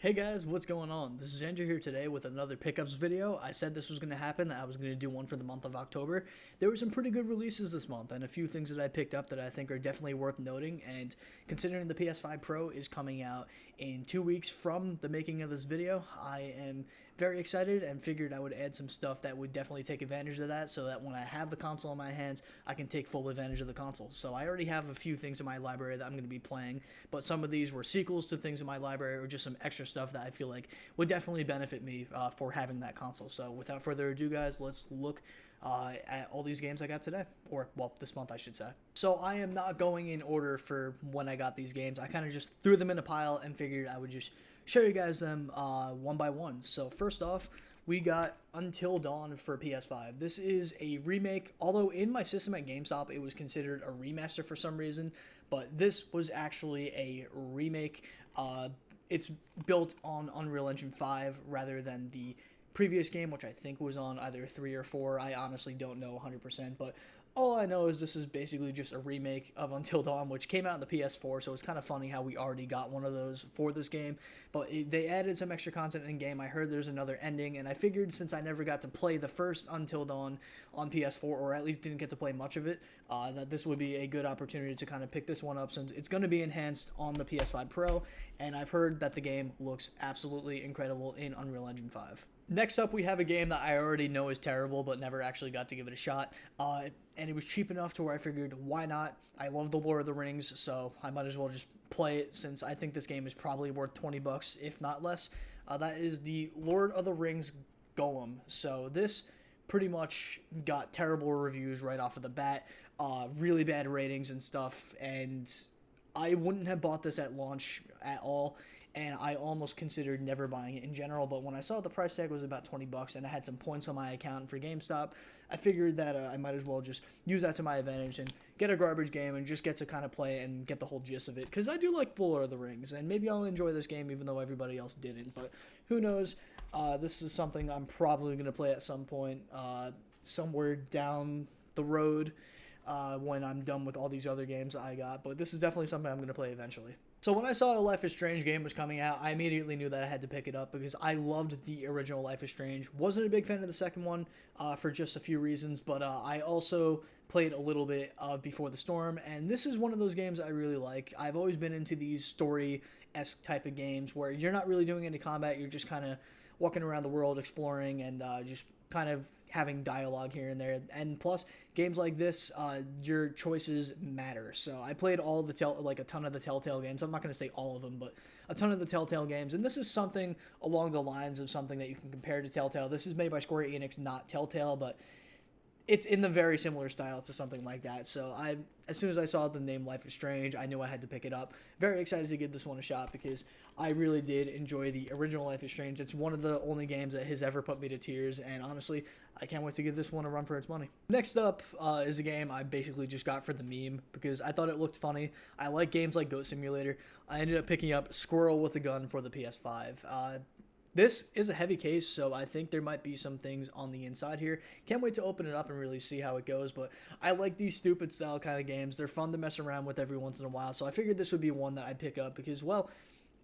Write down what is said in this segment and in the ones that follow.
Hey guys, what's going on? This is Andrew here today with another pickups video. I said this was going to happen, that I was going to do one for the month of October. There were some pretty good releases this month and a few things that I picked up that I think are definitely worth noting, and considering the PS5 Pro is coming out in 2 weeks from the making of this video, I am very excited and figured I would add some stuff that would definitely take advantage of that so that when I have the console in my hands, I can take full advantage of the console. So I already have a few things in my library that I'm going to be playing, but some of these were sequels to things in my library or just some extra stuff that I feel like would definitely benefit me for having that console. So without further ado, guys, let's look at all these games I got today, or well, this month I should say. So I am not going in order for when I got these games. I kind of just threw them in a pile and figured I would just show you guys them one by one. So first off, we got Until Dawn for PS5. This is a remake, although in my system at GameStop it was considered a remaster for some reason, but this was actually a remake. It's built on Unreal Engine 5 rather than the previous game, which I think was on either 3 or 4. I honestly don't know 100%, but all I know is this is basically just a remake of Until Dawn, which came out on the PS4, so it's kind of funny how we already got one of those for this game, but they added some extra content in-game. I heard there's another ending, and I figured since I never got to play the first Until Dawn on PS4, or at least didn't get to play much of it, that this would be a good opportunity to kind of pick this one up since it's going to be enhanced on the PS5 Pro, and I've heard that the game looks absolutely incredible in Unreal Engine 5. Next up, we have a game that I already know is terrible, but never actually got to give it a shot. And it was cheap enough to where I figured, why not? I love the Lord of the Rings, so I might as well just play it since I think this game is probably worth 20 bucks, if not less. That is the Lord of the Rings Golem. So this pretty much got terrible reviews right off of the bat, really bad ratings and stuff, and I wouldn't have bought this at launch at all, and I almost considered never buying it in general, but when I saw the price tag was about 20 bucks and I had some points on my account for GameStop, I figured that I might as well just use that to my advantage and get a garbage game and just get to kind of play it and get the whole gist of it, because I do like The Lord of the Rings, and maybe I'll enjoy this game even though everybody else didn't, but who knows. This is something I'm probably going to play at some point, somewhere down the road, when I'm done with all these other games I got, but this is definitely something I'm going to play eventually. So when I saw a Life is Strange game was coming out, I immediately knew that I had to pick it up because I loved the original Life is Strange. Wasn't a big fan of the second one for just a few reasons, but I also played a little bit of Before the Storm, and this is one of those games I really like. I've always been into these story-esque type of games where you're not really doing any combat, you're just kind of walking around the world exploring and just kind of having dialogue here and there, and plus games like this, your choices matter. So I played all the a ton of the Telltale games. I'm not going to say all of them, but a ton of the Telltale games, and this is something along the lines of something that you can compare to Telltale. This is made by Square Enix, not Telltale, but it's in the very similar style to something like that. So as soon as I saw the name Life is Strange, I knew I had to pick it up. Very excited to give this one a shot because I really did enjoy the original Life is Strange. It's one of the only games that has ever put me to tears, and honestly, I can't wait to give this one a run for its money. Next up is a game I basically just got for the meme because I thought it looked funny. I like games like Goat Simulator. I ended up picking up Squirrel with a Gun for the PS5. This is a heavy case, so I think there might be some things on the inside here. Can't wait to open it up and really see how it goes, but I like these stupid style kind of games. They're fun to mess around with every once in a while, so I figured this would be one that I'd pick up because, well,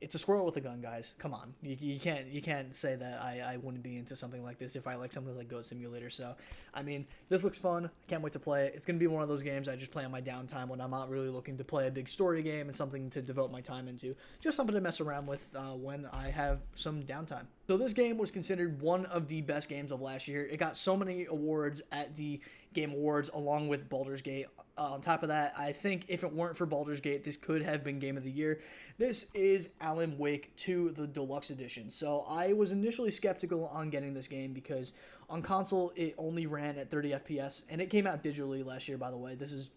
it's a squirrel with a gun, guys. Come on, you can't say that I wouldn't be into something like this if I like something like Goat Simulator. So, I mean, this looks fun. I can't wait to play it. It's gonna be one of those games I just play on my downtime when I'm not really looking to play a big story game and something to devote my time into. Just something to mess around with when I have some downtime. So this game was considered one of the best games of last year. It got so many awards at the Game Awards along with Baldur's Gate. On top of that, I think if it weren't for Baldur's Gate, this could have been Game of the Year. This is Alan Wake 2, the Deluxe Edition. So I was initially skeptical on getting this game because on console, it only ran at 30 FPS, and it came out digitally last year, by the way. This is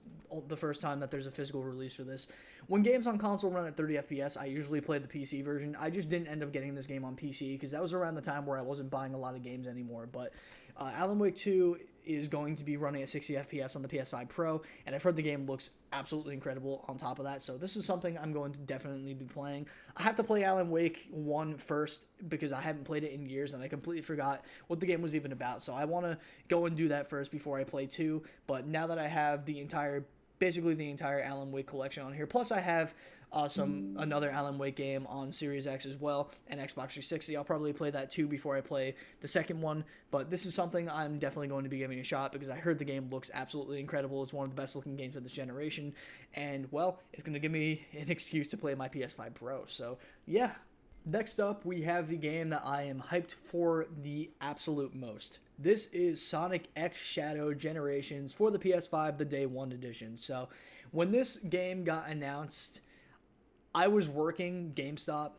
the first time that there's a physical release for this. When games on console run at 30 FPS, I usually play the PC version. I just didn't end up getting this game on PC because that was around the time where I wasn't buying a lot of games anymore. But Alan Wake 2 is going to be running at 60 FPS on the PS5 Pro, and I've heard the game looks absolutely incredible on top of that, so this is something I'm going to definitely be playing. I have to play Alan Wake 1 first because I haven't played it in years, and I completely forgot what the game was even about, so I want to go and do that first before I play 2, but now that I have the entire basically the entire Alan Wake collection on here. Plus, I have another Alan Wake game on Series X as well, and Xbox 360. I'll probably play that too before I play the second one, but this is something I'm definitely going to be giving a shot because I heard the game looks absolutely incredible. It's one of the best looking games of this generation, and well, it's going to give me an excuse to play my PS5 Pro. So yeah. Next up, we have the game that I am hyped for the absolute most. This is Sonic X Shadow Generations for the PS5, the Day 1 edition. So when this game got announced, I was working GameStop.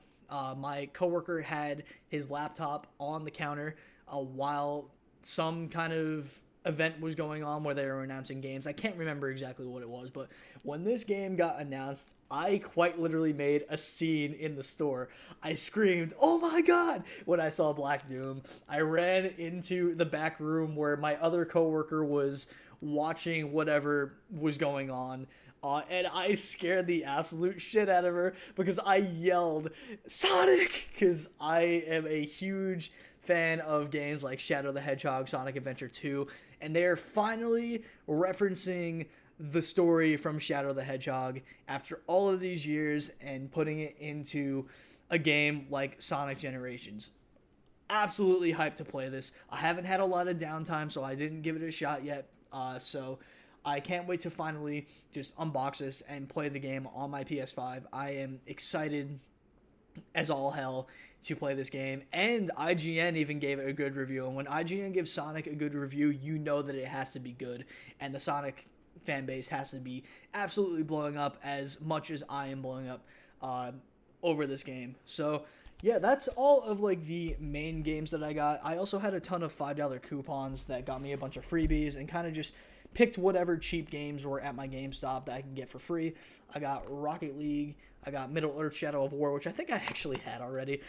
My coworker had his laptop on the counter while some kind of event was going on where they were announcing games. I can't remember exactly what it was, but when this game got announced, I quite literally made a scene in the store. I screamed, "Oh my god!" when I saw Black Doom. I ran into the back room where my other coworker was watching whatever was going on. And I scared the absolute shit out of her because I yelled, "Sonic!" because I am a huge fan of games like Shadow the Hedgehog, Sonic Adventure 2, and they're finally referencing the story from Shadow the Hedgehog after all of these years and putting it into a game like Sonic Generations. Absolutely hyped to play this. I haven't had a lot of downtime, so I didn't give it a shot yet. So I can't wait to finally just unbox this and play the game on my PS5. I am excited as all hell to play this game, and IGN even gave it a good review, and when IGN gives Sonic a good review, you know that it has to be good, and the Sonic fan base has to be absolutely blowing up as much as I am blowing up over this game. So yeah, that's all of like the main games that I got. I also had a ton of $5 coupons that got me a bunch of freebies and kind of just picked whatever cheap games were at my GameStop that I can get for free. I got Rocket League, I got Middle-earth Shadow of War, which I think I actually had already,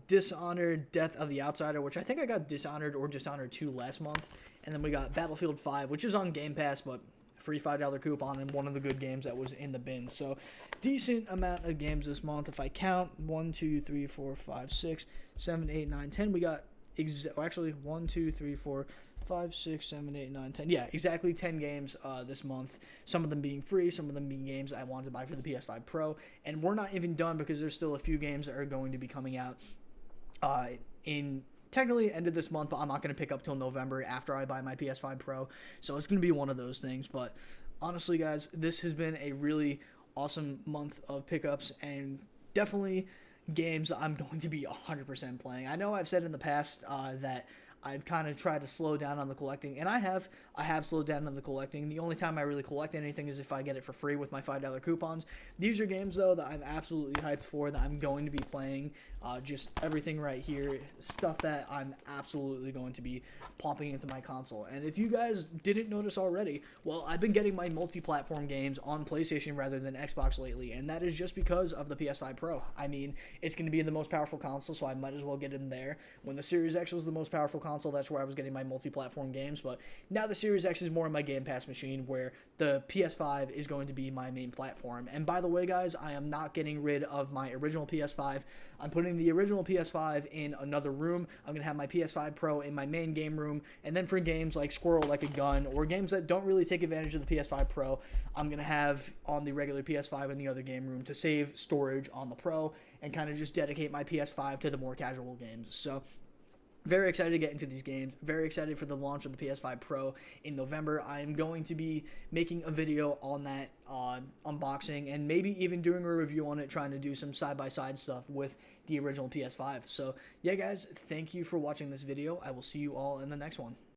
Dishonored, Death of the Outsider, which I think I got Dishonored or Dishonored 2 last month, and then we got Battlefield 5, which is on Game Pass, but free $5 coupon and one of the good games that was in the bin. So decent amount of games this month. If I count 1, 2, 3, 4, 5, 6, 7, 8, 9, 10, we got actually 1, 2, 3, 4, 5, 6, 7, 8, 9, 10. Yeah, exactly 10 games this month. Some of them being free, some of them being games I wanted to buy for the PS5 Pro. And we're not even done because there's still a few games that are going to be coming out in technically end of this month, but I'm not going to pick up till November after I buy my PS5 Pro. So it's going to be one of those things. But honestly, guys, this has been a really awesome month of pickups and definitely games I'm going to be 100% playing. I know I've said in the past that I've kind of tried to slow down on the collecting, and I have slowed down on the collecting. The only time I really collect anything is if I get it for free with my $5 coupons. These are games, though, that I'm absolutely hyped for, that I'm going to be playing. Just everything right here, stuff that I'm absolutely going to be popping into my console. And if you guys didn't notice already, well, I've been getting my multi-platform games on PlayStation rather than Xbox lately, and that is just because of the PS5 Pro. I mean, it's going to be the most powerful console, so I might as well get in there. When the Series X was the most powerful console, that's where I was getting my multi-platform games, but now the Series X is more of my Game Pass machine, where the PS5 is going to be my main platform. And by the way, guys, I am not getting rid of my original PS5. I'm putting the original PS5 in another room. I'm going to have my PS5 Pro in my main game room, and then for games like Squirrel Like a Gun, or games that don't really take advantage of the PS5 Pro, I'm going to have on the regular PS5 in the other game room to save storage on the Pro, and kind of just dedicate my PS5 to the more casual games. So very excited to get into these games. Very excited for the launch of the PS5 Pro in November. I am going to be making a video on that unboxing, and maybe even doing a review on it, trying to do some side-by-side stuff with the original PS5. So yeah, guys, thank you for watching this video. I will see you all in the next one.